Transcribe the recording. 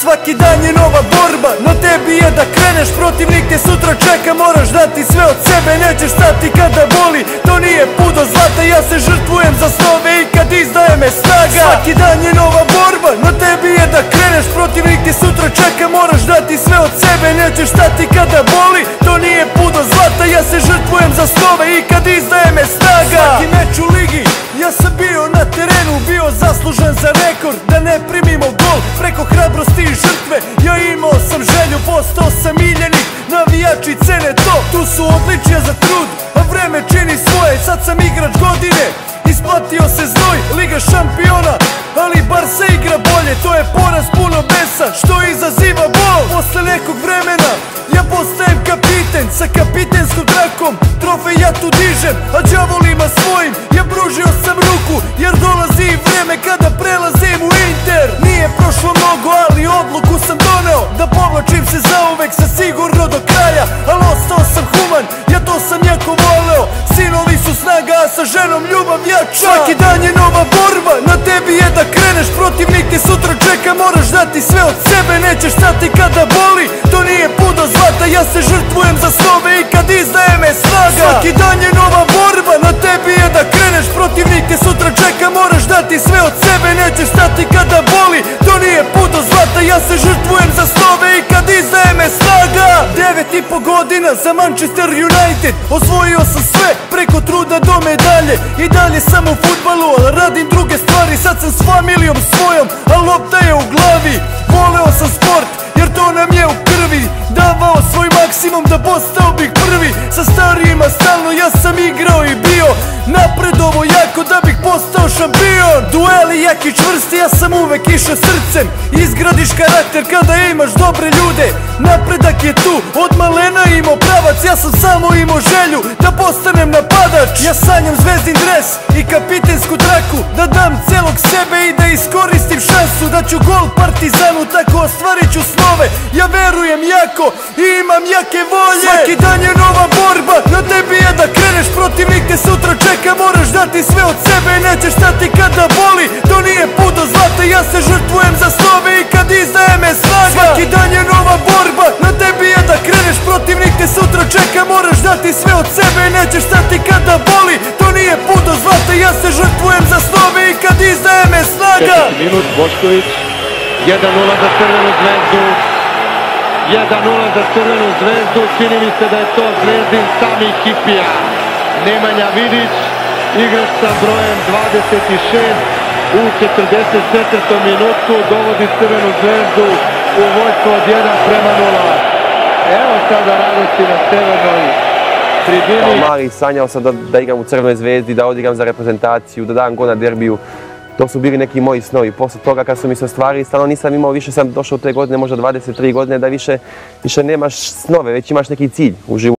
Svaki dan je nova borba, na tebi je da kreneš, protivnik te sutra čeka, moraš dati sve od sebe, nećeš stati kada boli, to nije put do zlata, ja se žrtvujem za snove i kad izdaje me snaga. Svaki dan je nova borba, na tebi je da kreneš, protivnik te sutra čeka, moraš dati sve od sebe, nećeš stati kada boli, to nije put do zlata, ja se žrtvujem za snove i kad izdaje me snaga. Svaki meč u ligi, ja sam bio na terenu, bio zaslužen za rekord, da ne primimo gol, preko hrabrosti i žrtve, ja imao sam želju, postao sam miljenik, navijači cene to, tu su odličja za trud, a vreme čini svoje, sad sam igrač godine, isplatio se znoj, Liga šampiona, ali Barsa igra bolje, to je poraz puno besa, što izaziva bol. Posle nekog vremena, ja postajem kapiten, sa kapitenskom trakom, trofej ja tu dižem, a đavolima svojim, ja pružio sam ruku, jer dolazi vreme kada prelazim u Inter. Nije prošlo mnogo, ali odluku sam doneo, da povlačim se zauvek, sa sigurno do kraja, ali ostao sam human, ja to sam jako voleo, sinovi su snaga, a sa ženom ljubav jača. Svaki dan je nova borba, na tebi je da kreneš, protivnik te sutra čeka, moraš dati sve od sebe, nećeš stati kada boli, to nije put do zlata, ja se žrtvujem za snove i kad izdaje me snaga. Svaki dan je nova borba, na tebi je da kreneš, protivnik te sutra čeka, moraš dati sve od sebe, nećeš stati kada boli, to nije put do zlata, ja se žrtvujem za snove i kad izdaje me snaga. 9,5 godina za Manchester United, osvojio sam sve, preko truda do medalje, i dalje sam u fudbalu, ali radim druge stvari, sad sam s familijom svojom, a lopta je u glavi. Voleo sam sport, jer to nam je u krvi, davao svoj maksimum da postao bih prvi, sa starijima stalno ja sam igrao i bio napredovo jako da bih postao šampion. Dueli jaki čvrsti, ja sam uvek išao srcem, izgradiš karakter kada imaš dobre ljude, napredak je tu, od malena imao pravac, ja sam samo imao želju da postanem napadač. Ja sanjam zvezdin dres i kapitensku traku, da dam celog sebe i da iskoristim šansu, da ću gol Partizanu, tako ostvarit ću snove, ja verujem jako i imam jake volje. Svaki dan je nova borba, na tebi je da kreneš, protivnik te sutra čeka, moraš dati sve od sebe, nećeš stati kada boli, to nije put do zlata, ja se žrtvujem za snove i kad izdaje me snaga. Svaki dan je nova borba, na tebi je da kreneš, protivnik te sutra čeka, moraš dati sve od sebe, nećeš stati kada boli, to nije put do zlata, ja se žrtvujem za snove i kad izdaje me snaga. 4. minut, Bošković, 1:0 za Crvenu zvezdu, 1:0 za Crvenu zvezdu, čini mi se da je to Zvezdin Sami Hipija. Nemanja Vidić, igrač sa brojem 26, u 44. minutu dovodi Crvenu zvezdu u vođstvo od 1:0. Evo sada radosti na severnoj tribini. Kao mali sanjao sam da igram u Crvenoj zvezdi, da odigram za reprezentaciju, da dam gol na derbiju. To su bili neki moji snovi. Posle toga kad su mi se ostvarili, stvarno nisam imao, više sam došao u te godine, možda 23 godine, da više nemaš snove, već imaš neki cilj u životu.